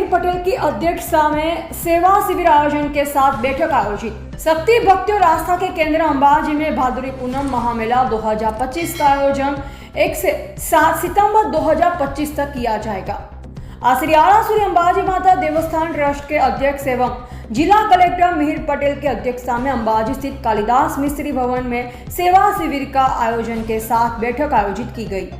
मिहिर पटेल की अध्यक्षता में सेवा शिविर आयोजन के साथ बैठक आयोजित। शक्ति भक्ति और आस्था के केंद्र अंबाजी में भादुरी पूनम महामेला 2025 का आयोजन 1 से 7 सितंबर 2025 तक किया जाएगा। श्री आरासुरी अंबाजी माता देवस्थान ट्रस्ट के अध्यक्ष एवं जिला कलेक्टर मिहिर पटेल की अध्यक्षता में अंबाजी स्थित कालिदास मिस्त्री भवन में सेवा शिविर का आयोजन के साथ बैठक आयोजित की गई।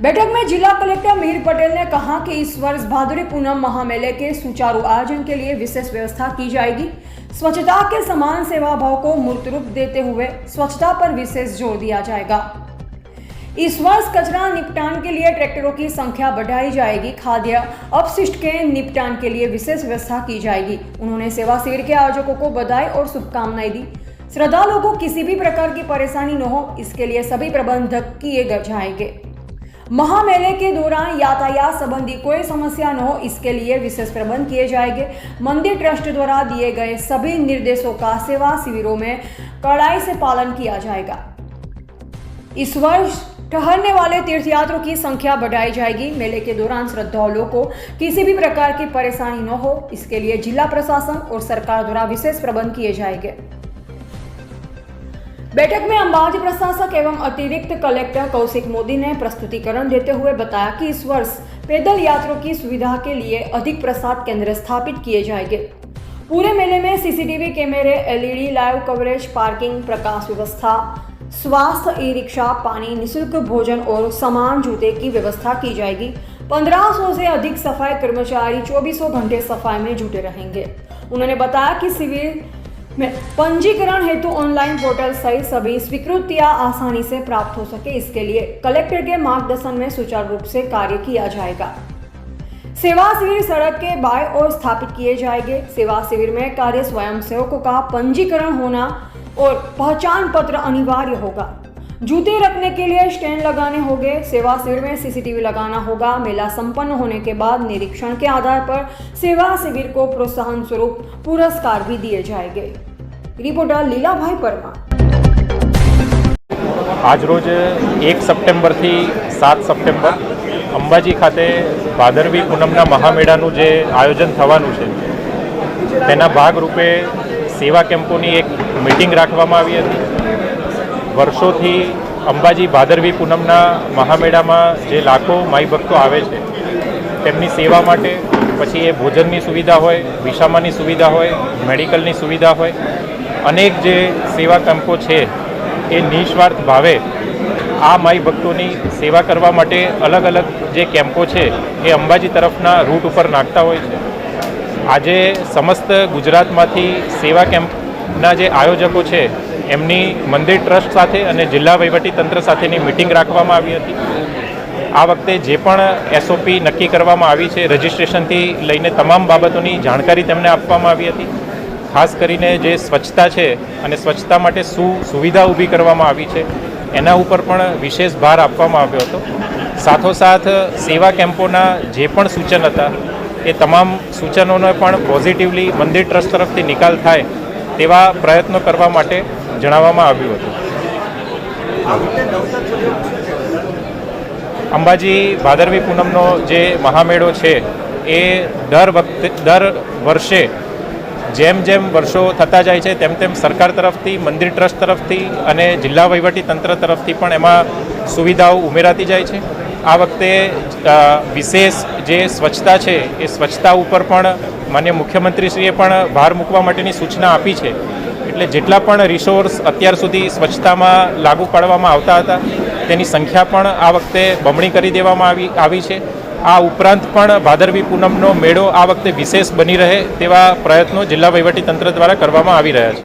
बैठक में जिला कलेक्टर मिहिर पटेल ने कहा कि इस वर्ष भादुरी पूनम महामेले के सुचारू आयोजन के लिए विशेष व्यवस्था की जाएगी। स्वच्छता के समान सेवा भाव को मूर्त रूप देते हुए स्वच्छता पर विशेष जोर दिया जाएगा। इस वर्ष कचरा निपटान के लिए ट्रैक्टरों की संख्या बढ़ाई जाएगी। खाद्य अपशिष्ट के निपटान के लिए विशेष व्यवस्था की जाएगी। उन्होंने सेवा शिविर के आयोजकों को बधाई और शुभकामनाएं दी। श्रद्धालुओं को किसी भी प्रकार की परेशानी न हो, इसके लिए सभी प्रबंध किए जाएंगे। महामेले के दौरान यातायात संबंधी कोई समस्या न हो, इसके लिए विशेष प्रबंध किए जाएंगे। मंदिर ट्रस्ट द्वारा दिए गए सभी निर्देशों का सेवा शिविरों में कड़ाई से पालन किया जाएगा। इस वर्ष ठहरने वाले तीर्थयात्रियों की संख्या बढ़ाई जाएगी। मेले के दौरान श्रद्धालुओं को किसी भी प्रकार की परेशानी न हो, इसके लिए जिला प्रशासन और सरकार द्वारा विशेष प्रबंध किए जाएंगे। बैठक में अंबाजी प्रशासक एवं अतिरिक्त कलेक्टर कौशिक मोदी ने प्रस्तुतिकरण देते हुए बताया कि इस वर्ष पैदल यात्रियों की सुविधा के लिए अधिक प्रसाद केंद्र स्थापित किए जाएंगे। पूरे मेले में सीसीटीवी कैमरे, एलईडी लाइव कवरेज, पार्किंग, प्रकाश व्यवस्था, स्वास्थ्य, ई रिक्शा, पानी, निःशुल्क भोजन और सामान जूते की व्यवस्था की जाएगी। 1500 से अधिक सफाई कर्मचारी 24 घंटे सफाई में जुटे रहेंगे। उन्होंने बताया कि शिविर में पंजीकरण हेतु ऑनलाइन पोर्टल सहित सभी स्वीकृतियां आसानी से प्राप्त हो सके, इसके लिए कलेक्टर के मार्गदर्शन में सुचारू रूप से कार्य किया जाएगा। सेवा शिविर सड़क के बाएं ओर स्थापित किए जाएंगे। सेवा शिविर में कार्य स्वयंसेवकों का पंजीकरण होना और पहचान पत्र अनिवार्य होगा। जूते रखने के लिए स्टैंड लगाने होंगे। सेवा शिविर में सीसीटीवी लगाना होगा। मेला संपन्न होने के बाद निरीक्षण के आधार पर सेवा शिविर को प्रोत्साहन स्वरूप पुरस्कार भी दिए जाएंगे। रिपोर्टर लीलाभाई परमार। आज रोज 1 सप्टेम्बर थी 7 सप्टेम्बर અંબાજી ખાતે ભાદરવી પૂનમના મહામેળાનું જે આયોજન થવાનું છે તેના ભાગરૂપે સેવા કેમ્પોની એક મીટિંગ રાખવામાં આવી હતી। વર્ષોથી અંબાજી ભાદરવી પૂનમના મહામેળામાં જે લાખો માઈ ભક્તો આવે છે તેમની સેવા માટે પછી એ ભોજનની સુવિધા હોય, વિસામાની સુવિધા હોય, મેડિકલની સુવિધા હોય, અનેક જે સેવા કેમ્પો છે એ નિસ્વાર્થ ભાવે આ માઈ ભક્તોની સેવા કરવા માટે અલગ અલગ જે કેમ્પો છે એ અંબાજી તરફના રૂટ ઉપર નાખતા હોય છે। આજે સમસ્ત ગુજરાતમાંથી સેવા કેમ્પના જે આયોજકો છે એમની મંદિર ટ્રસ્ટ સાથે અને જિલ્લા વહીવટીતંત્ર સાથેની મિટિંગ રાખવામાં આવી હતી। આ વખતે જે પણ એસઓપી નક્કી કરવામાં આવી છે, રજિસ્ટ્રેશનથી લઈને તમામ બાબતોની જાણકારી તેમને આપવામાં આવી હતી। ખાસ કરીને જે સ્વચ્છતા છે અને સ્વચ્છતા માટે શું સુવિધા ઊભી કરવામાં આવી છે એના ઉપર પણ વિશેષ ભાર આપવામાં આવ્યો હતો। સાથોસાથ સેવા કેમ્પોના જે પણ સૂચન હતા એ તમામ સૂચનોને પણ પોઝિટિવલી મંદિર ટ્રસ્ટ તરફથી નિકાલ થાય તેવા પ્રયત્નો કરવા માટે જણાવવામાં આવ્યું હતું। અંબાજી ભાદરવી પૂનમનો જે મહામેળો છે એ દર વર્ષે જેમ જેમ વર્ષો થતા જાય છે તેમ તેમ સરકાર તરફથી, મંદિર ટ્રસ્ટ તરફથી અને જિલ્લા વહીવટીતંત્ર તરફથી પણ એમાં સુવિધાઓ ઉમેરાતી જાય છે। આ વખતે વિશેષ જે સ્વચ્છતા છે એ સ્વચ્છતા ઉપર પણ માનનીય મુખ્યમંત્રીશ્રીએ પણ ભાર મૂકવા માટેની સૂચના આપી છે। એટલે જેટલા પણ રિસોર્સ અત્યાર સુધી સ્વચ્છતામાં લાગુ પાડવામાં આવતા હતા તેની સંખ્યા પણ આ વખતે બમણી કરી દેવામાં આવી છે। આ ઉપરાંત પણ ભાદરવી પૂનમનો મેળો આ વખતે વિશેષ બની રહે તેવા પ્રયત્નો જિલ્લા વહીવટીતંત્ર દ્વારા કરવામાં આવી રહ્યા છે।